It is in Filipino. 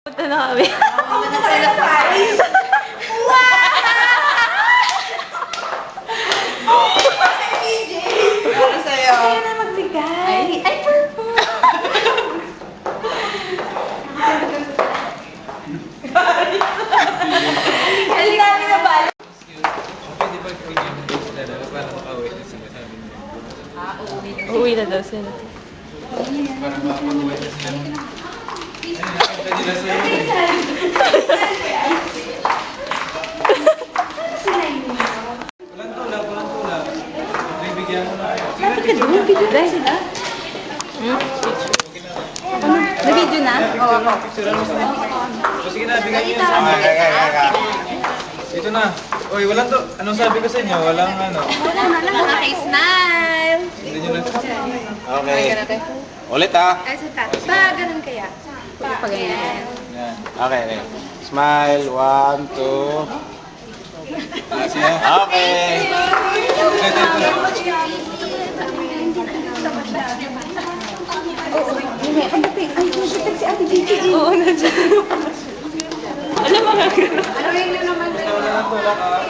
Punta na kami. Para sa'yo. Kaya na magbigay. Ay, purple. Ay, dami na ba? Pwede ba bigyan mo din sila na para makauwi na sila sabi niyo? Uuwi na daw sila. Para makapag-uwi na sila. Ay, nakita nila sa'yo. Walang tulak, walang tulak. Bibigyan mo na kayo. Dapat ka doon, bigay sila. Na-video na? Oo, ako. Picture mo sa O sige na, bigyan niyo sa akin. Ito na. Uy, walang to. Anong sabi ko sa inyo? Walang ano. Wala na lang. Nakaka-smile. Hindi nyo na. Okay. Ulit ah. Ay, sa tat. Pa, ganun kaya. Pa, ganyan. Yan. Okay, okay. Smile. 1, 2. Okay. Ito, ito. Oo, nandiyan. Alam mo nga. Wala nang tulak ah.